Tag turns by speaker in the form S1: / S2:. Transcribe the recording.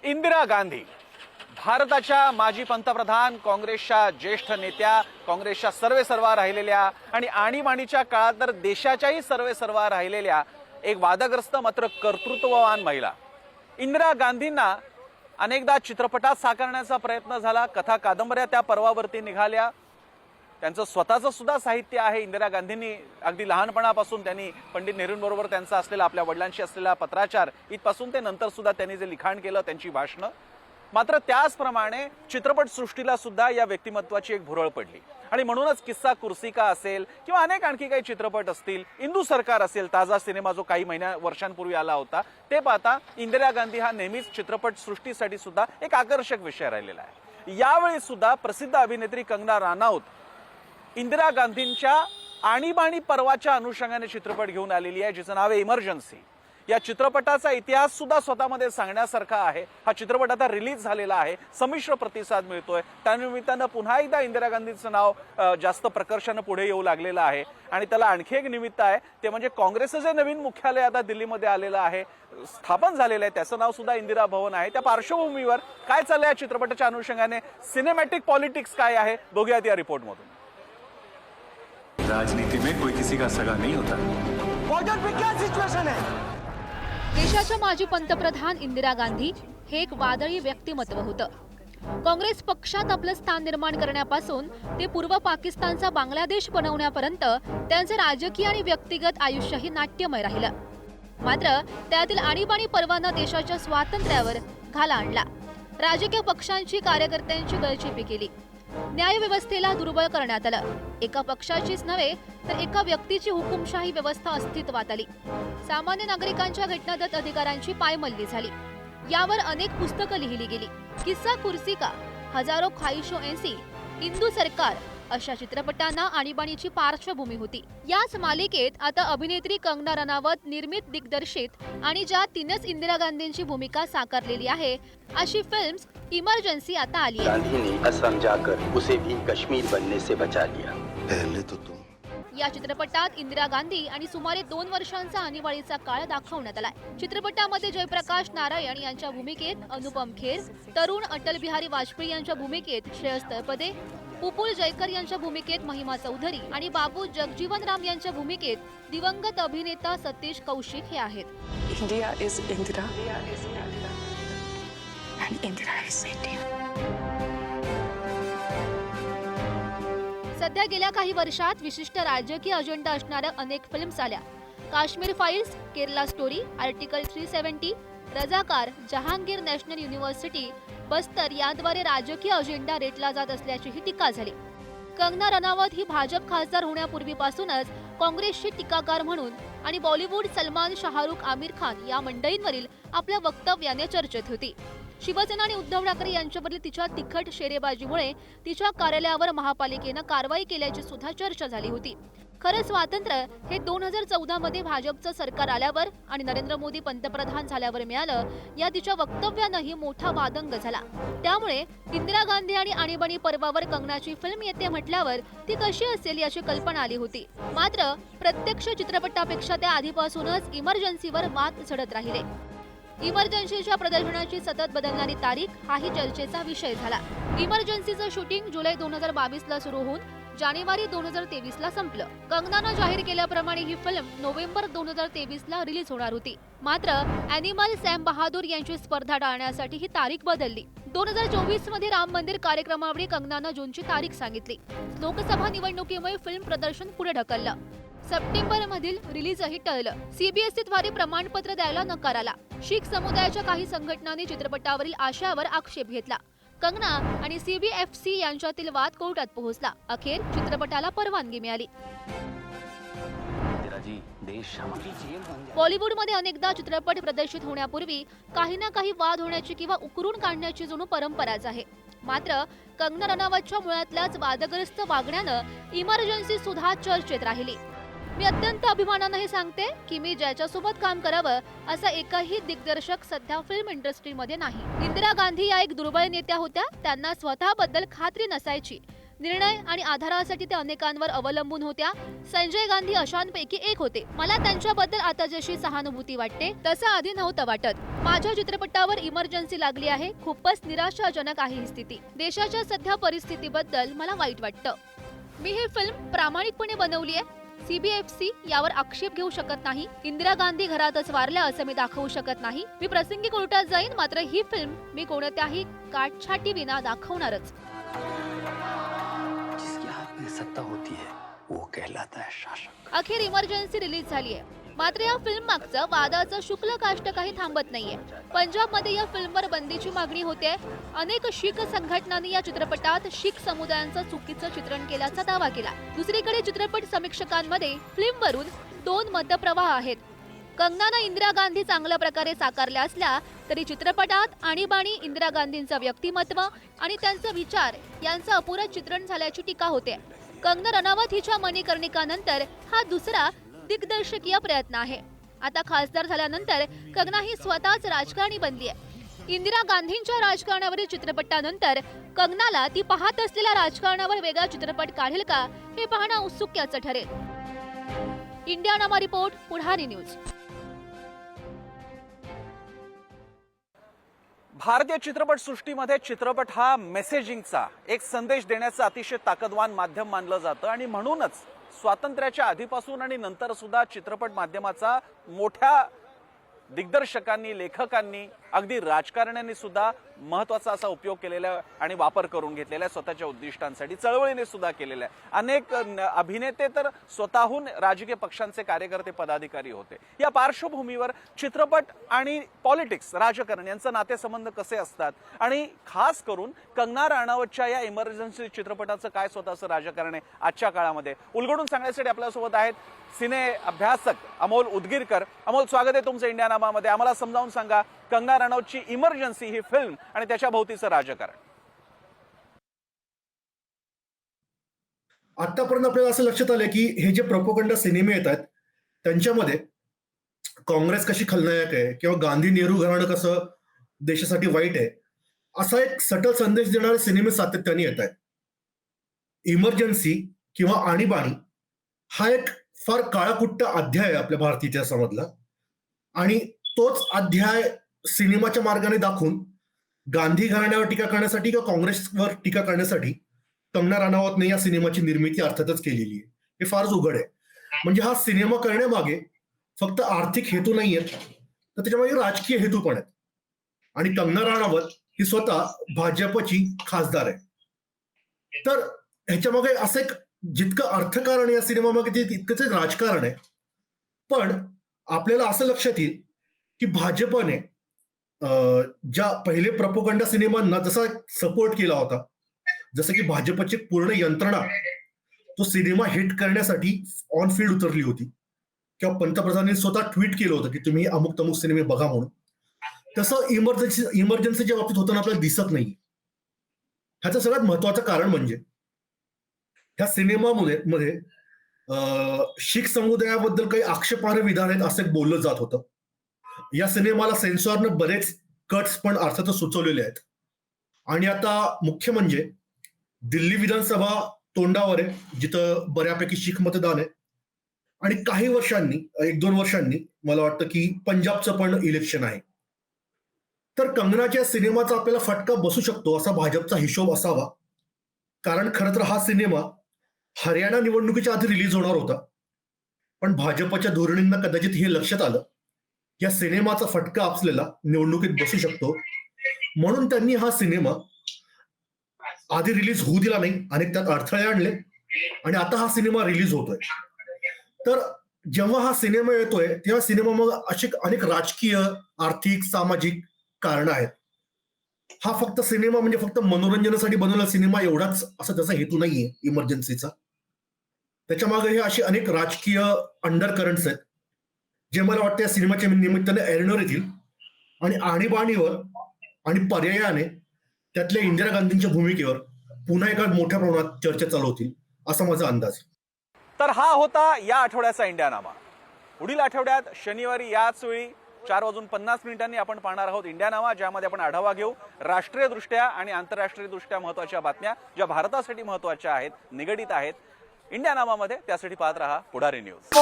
S1: इंदिरा गांधी भारताच्या माजी पंतप्रधान, काँग्रेसच्या ज्येष्ठ नेत्या, काँग्रेसच्या सर्वेसर्वा राहिलेल्या आणि आणीबाणीच्या काळात तर देशाच्याही सर्वेसर्वा राहिलेल्या एक वादग्रस्त मात्र कर्तृत्ववान महिला. इंदिरा गांधींना अनेकदा चित्रपटात साकारण्याचा प्रयत्न झाला, कथा कादंबऱ्या त्या पर्वावरती निघाल्या. त्यांचं स्वतःचं सुद्धा साहित्य आहे. इंदिरा गांधींनी अगदी लहानपणापासून त्यांनी पंडित नेहरूंबरोबर त्यांचा असलेला, आपल्या वडिलांशी असलेला पत्राचार इथपासून ते नंतर सुद्धा त्यांनी जे लिखाण केलं, त्यांची भाषणं. मात्र त्याचप्रमाणे चित्रपट सृष्टीला सुद्धा या व्यक्तिमत्वाची एक भुरळ पडली आणि म्हणूनच किस्सा कुर्सी का असेल किंवा अनेक आणखी काही चित्रपट असतील, इंदू सरकार असेल, ताजा सिनेमा जो काही वर्षांपूर्वी आला होता, ते पाहता इंदिरा गांधी हा नेहमीच चित्रपट सृष्टीसाठी सुद्धा एक आकर्षक विषय राहिलेला आहे. यावेळी सुद्धा प्रसिद्ध अभिनेत्री कंगना रानौत इंदिरा गांधींच्या आणीबाणी पर्वाच्या अनुषंगाने चित्रपट घेऊन आलेली आहे, जिचं नाव आहे इमर्जन्सी. या चित्रपटाचा इतिहास सुद्धा स्वतःमध्ये सांगण्यासारखा आहे. हा चित्रपट आता रिलीज झालेला आहे, संमिश्र प्रतिसाद मिळतोय. त्यानिमित्तानं पुन्हा एकदा इंदिरा गांधींचं नाव जास्त प्रकर्षानं पुढे येऊ लागलेलं आहे आणि त्याला आणखी एक निमित्त आहे, ते म्हणजे काँग्रेसचं जे नवीन मुख्यालय आता दिल्लीमध्ये आलेलं आहे, स्थापन झालेलं आहे, त्याचं नाव सुद्धा इंदिरा भवन आहे. त्या पार्श्वभूमीवर काय चाललंय या चित्रपटाच्या अनुषंगाने, सिनेमॅटिक पॉलिटिक्स काय आहे, बघूयात या रिपोर्टमधून.
S2: राजनीति में कोई किसी का सगा नहीं होता.
S3: बॉर्डर पे क्या सिचुएशन है?
S4: देशाच्या माजी पंतप्रधान इंदिरा गांधी हे एक वादळी व्यक्तिमत्व होतं. काँग्रेस पक्षात आपलं स्थान निर्माण करण्यापासून ते पूर्व पाकिस्तानचा बांगलादेश बनवण्यापर्यंत त्यांचे राजकीय आणि व्यक्तिगत आयुष्यही नाट्यमय राहिलं. मात्र त्यातील आणीबाणी पर्वानं देशाच्या स्वातंत्र्यावर घाला आणला. राजकीय पक्षांची, कार्यकर्त्यांची गळचेपी केली. न्यायव्यवस्थेला दुर्बळ करण्यात आलं. एका पक्षाचीच नव्हे तर एका व्यक्तीची हुकुमशाही व्यवस्था अस्तित्वात आली. सामान्य नागरिकांच्या घटनादत्त अधिकारांची पायमल्ली झाली. यावर अनेक पुस्तकं लिहिली गेली. किस्सा कुर्सी का, हजारो ख्वाहिशों ऐसी, इंदू सरकार अशा चित्रपटांना आणीबाणीची पार्श्वभूमी होती. याच मालिकेत आता अभिनेत्री कंगना रनावत निर्मित, दिग्दर्शित आणि ज्या तिनंच इंदिरा गांधींची भूमिका साकारलेली आहे अशी फिल्म्स इमर्जन्सी आता आली आहे.
S5: गांधी ने असम जाकर उसे भी कश्मीर बनने से बचा लिया. पहले तो तुम.
S4: या चित्रपटात इंदिरा गांधी आणि सुमारे 2 वर्षांचा आणीबाणीचा काळ दाखवण्यात आलाय. चित्रपटामध्ये जयप्रकाश नारायण यांच्या भूमिकेत अनुपम खेर, तरुण अटल बिहारी वाजपेयी यांच्या भूमिकेत श्रेयस तळपदे, पुपुल जयकर यांच्या भूमिकेत महिमा चौधरी आणि बाबू जगजीवन राम यांच्या भूमिकेत दिवंगत अभिनेता सतीश कौशिक हे आहेत.
S6: India is Indira. And Indira is India.
S4: सध्या गेल्या काही वर्षात विशिष्ट राजकीय अजेंडा असणाऱ्या अनेक फिल्म्स आल्या. Kashmir files, Kerala story, article 370, Razakar, Jahangir national university, Bastar याद्वारे राजकीय अजेंडा रेटला जात असल्याचीही टीका झाली. कंगना रनावत ही भाजप खासदार होण्यापूर्वीपासूनच काँग्रेसची टीकाकार म्हणून आणि बॉलिवूड सलमान, शाहरुख, आमिर खान या मंडळींवरील आपल्या वक्तव्याने चर्चेत होती. शिवसेना आणि उद्धव ठाकरे यांच्यावरील तिच्या तिखट शेरेबाजीमुळे तिच्या कार्यालयावर महापालिकेनं कारवाई केल्याची सुद्धा चर्चा झाली होती. खरं स्वातंत्र्य हे 2014 मध्ये भाजपचं सरकार आल्यावर आणि नरेंद्र मोदी पंतप्रधान झाल्यावर मिळालं, या तिच्या वक्तव्यानंही मोठा वादंग झाला. त्यामुळे इंदिरा गांधी आणि आणीबाणी पर्वावर कंगनाची फिल्म येते म्हटल्यावर ती कशी असेल याची कल्पना आली होती. मात्र प्रत्यक्ष चित्रपटापेक्षा त्या आधीपासूनच इमर्जन्सीवर वाद झडत राहिले. इमर्जन्सीच्या प्रदर्शनाची सतत बदलणारी तारीख हाही चर्चेचा विषय झाला. इमर्जन्सीचं शूटिंग जुलै 2022 सुरू होऊन जानेवारी 2023 संपलं. कंगनानं जाहीर केल्याप्रमाणे ही फिल्म नोव्हेंबर 2023 रिलीज होणार होती. मात्र अॅनिमल सॅम बहादूर यांची स्पर्धा टाळण्यासाठी ही तारीख बदलली. 2024 मध्ये राम मंदिर कार्यक्रमावेळी कंगनानं जूनची तारीख सांगितली. लोकसभा निवडणुकीमुळे फिल्म प्रदर्शन पुढे ढकललं. सप्टेंबर मधील रिलीजही टळलं. सीबीएसईद्वारे प्रमाणपत्र द्यायला नकार आला. शीख समुदायाच्या काही संघटनांनी चित्रपटावरील आशयावर आक्षेप घेतला. कंगना आणि सीबीएफसी यांच्यातील वाद कोर्टात पोहोचला. अखेर चित्रपटाला परवानगी मिळाली. बॉलिवूडमध्ये अनेकदा चित्रपट प्रदर्शित होण्यापूर्वी काही ना काही वाद होण्याची किंवा उकरून काढण्याची जणू परंपराच आहे. मात्र कंगना रनावतच्या मुळातल्याच वादग्रस्त वागण्यानं इमर्जन्सी सुद्धा चर्चेत राहिली. मी अत्यंत अभिमानानं हे सांगते की मी ज्याच्यासोबत काम करावं असा एकही दिग्दर्शक सध्या फिल्म इंडस्ट्रीमध्ये नाही. इंदिरा गांधी या एक दुर्बळ नेत्या होत्या. त्यांना स्वतःबद्दल खात्री नसायची. निर्णय आणि आधारासाठी ते अनेकांवर अवलंबून होत्या. संजय गांधी अशांपैकी एक होते. मला त्यांच्याबद्दल आता जशी सहानुभूती वाटते तसं आधी नव्हतं वाटत. माझ्या चित्रपटावर इमर्जन्सी लागली आहे. खूपच निराशाजनक आहे ही स्थिती. देशाच्या सध्या परिस्थितीबद्दल मला वाईट वाटतं. मी ही फिल्म प्रामाणिकपणे बनवली आहे. CBFC यावर आक्षेप घेऊ शकत नाही. इंदिरा गांधी घरातच वारल्या असं मी दाखवू शकत नाही. मी प्रसंगी कोर्टात जाईन, मात्र ही फिल्म मी कोणत्याही काटछाटी विना दाखवणारच.
S5: जिसके हाथ में सत्ता होती है वो कहलाता है शासक.
S4: अखेर इमर्जन्सी रिलीज झाली आहे. मात्र या फिल्म मागचं वादाचं शुक्ल काष्ट काही थांबत नाहीये. पंजाबमध्ये या फिल्मवर बंदीची मागणी होते. अनेक शीख संघटनांनी या चित्रपटात शीख समुदायाचं चुकीचं चित्रण केल्याचा दावा केला. दुसरीकडे चित्रपट समीक्षकांमध्ये फिल्मवरून 2 मतप्रवाह आहेत. कंगनानं इंदिरा गांधी चांगल्या प्रकारे साकारल्या असल्या तरी चित्रपटात आणीबाणी इंदिरा गांधींचं व्यक्तिमत्व आणि त्यांचे विचार यांचं अपुरं चित्रण झाल्याची टीका होते. कंगना रनावत हिच्या मणिकर्णिकानंतर हा दुसरा दिग्दर्शकीय प्रयत्न आहे. आता खासदार झाल्यानंतर कंगना ही स्वतःच राजकारणी बनली आहे. इंदिरा गांधींच्या राजकारणावरील चित्रपटानंतर कंगनाला ती पाहत असलेल्या राजकारणावर वेगळा चित्रपट काढेल का हे पाहणं उत्सुक्याचं ठरेल. इंडियानामा रिपोर्ट, पुढारी न्यूज.
S1: भारतीय चित्रपट सृष्टीमध्ये चित्रपट हा मेसेजिंगचा, एक संदेश देण्याचा अतिशय ताकदवान माध्यम मानलं जातं आणि म्हणूनच स्वातंत्र्याच्या आधीपासून आणि नंतर सुद्धा चित्रपट माध्यमाचा मोठ्या दिग्दर्शकांनी, लेखकांनी, अगदी राजकारण्यांनी सुद्धा महत्त्वाचा असा उपयोग केलेला आणि वापर करून घेतलेला आहे स्वतःच्या उद्दिष्टांसाठी. चळवळीने सुद्धा केलेला आहे. अनेक अभिनेते तर स्वतःहून राजकीय पक्षांचे कार्यकर्ते, पदाधिकारी होते. या पार्श्वभूमीवर चित्रपट आणि पॉलिटिक्स, राजकारण यांचं नातेसंबंध कसे असतात आणि खास करून कंगना राणावतच्या या इमर्जन्सी चित्रपटाचं काय स्वतःचं राजकारण आहे आजच्या काळामध्ये उलगडून सांगण्यासाठी आपल्यासोबत आहेत सिने अभ्यासक अमोल उदगीरकर. अमोल, स्वागत आहे तुमचं इंडियानामामध्ये. आम्हाला समजावून सांगा कंगना राणावतची इमर्जन्सी ही फिल्म आणि त्याच्या भोवतीचं राजकारण.
S7: आतापर्यंत आपल्याला असं लक्षात आलं की हे जे प्रोपोगंडा सिनेमे येतात त्यांच्यामध्ये काँग्रेस कशी खलनायक आहे किंवा गांधी नेहरू घराणं कसं देशासाठी वाईट आहे असा एक सटल संदेश देणारे सिनेमे सातत्याने येत आहेत. इमर्जन्सी किंवा आणीबाणी हा एक फार काळाकुट्ट अध्याय आहे आपल्या भारतीय इतिहासामधला आणि तोच अध्याय सिनेमाच्या मार्गाने दाखवून गांधी घराण्यावर टीका करण्यासाठी किंवा काँग्रेसवर टीका करण्यासाठी कंगना राणावतने या सिनेमाची निर्मिती अर्थातच केलेली आहे. हे फारच उघड आहे. म्हणजे हा सिनेमा करण्यामागे फक्त आर्थिक हेतू नाही आहेत तर त्याच्यामागे राजकीय हेतू पण आहेत. आणि कंगना राणावत ही स्वतः भाजपची खासदार आहे. तर ह्याच्यामागे असं एक जितकं अर्थकारण या सिनेमामागे तितकंच एक राजकारण आहे. पण आपल्याला असं लक्षात येईल की भाजपने ज्या पहिले प्रोपोगंडा सिनेमांना जसा सपोर्ट केला होता, जसं की भाजपची पूर्ण यंत्रणा तो सिनेमा हिट करण्यासाठी ऑन फील्ड उतरली होती किंवा पंतप्रधानांनी स्वतः ट्विट केलं होतं की तुम्ही अमुक तमुक सिनेमे बघा म्हणून, तसं इमर्जन्सीच्या बाबतीत होताना आपल्याला दिसत नाही. ह्याचं सगळ्यात महत्वाचं कारण म्हणजे ह्या सिनेमामध्ये शीख समुदायाबद्दल काही आक्षेपार्ह विधान आहेत असं बोललं जात होतं. या सिनेमाला सेन्सॉरनं बरेच कट्स पण अर्थातच सुचवलेले आहेत. आणि आता मुख्य म्हणजे दिल्ली विधानसभा तोंडावर आहे जिथं बऱ्यापैकी शीख मतदान आहे आणि काही वर्षांनी, 1-2 वर्षांनी मला वाटतं की पंजाबचं पण इलेक्शन आहे. तर कंगनाच्या सिनेमाचा आपल्याला फटका बसू शकतो असा भाजपचा हिशोब असावा. कारण खरं तर हा सिनेमा हरियाणा निवडणुकीच्या आधी रिलीज होणार होता. पण भाजपच्या धोरणींना कदाचित हे लक्षात आलं या सिनेमाचा फटका आपल्याला निवडणुकीत बसू शकतो म्हणून त्यांनी हा सिनेमा आधी रिलीज होऊ दिला नाही आणि त्यात अडथळे आणले आणि आता हा सिनेमा रिलीज होतोय. तर जेव्हा हा सिनेमा येतोय तेव्हा सिनेमामध्ये अशी अनेक राजकीय, आर्थिक, सामाजिक कारण आहेत. हा फक्त सिनेमा म्हणजे फक्त मनोरंजनासाठी बनवलेला सिनेमा एवढाच असा त्याचा हेतू नाहीये इमर्जन्सीचा. त्याच्या मागे हे असे अनेक राजकीय अंडर करंट्स आहेत जे मला वाटतं या सिनेमाच्या निमित्ताने ऐरणीवर येतील आणि आणीबाणीवर आणि पर्यायाने त्यातल्या इंदिरा गांधींच्या भूमिकेवर पुन्हा एका मोठ्या प्रमाणात चर्चा चालू होतील असा माझा अंदाज.
S1: तर हा होता या आठवड्याचा इंडियानामा. पुढील आठवड्यात शनिवारी याच वेळी 4:50 आपण पाहणार आहोत इंडिया नामा, ज्यामध्ये आपण आढावा घेऊ राष्ट्रीयदृष्ट्या आणि आंतरराष्ट्रीयदृष्ट्या महत्त्वाच्या बातम्या ज्या भारतासाठी महत्त्वाच्या आहेत, निगडीत आहेत इंडिया नामामध्ये. त्यासाठी पाहत रहा पुढारी न्यूज.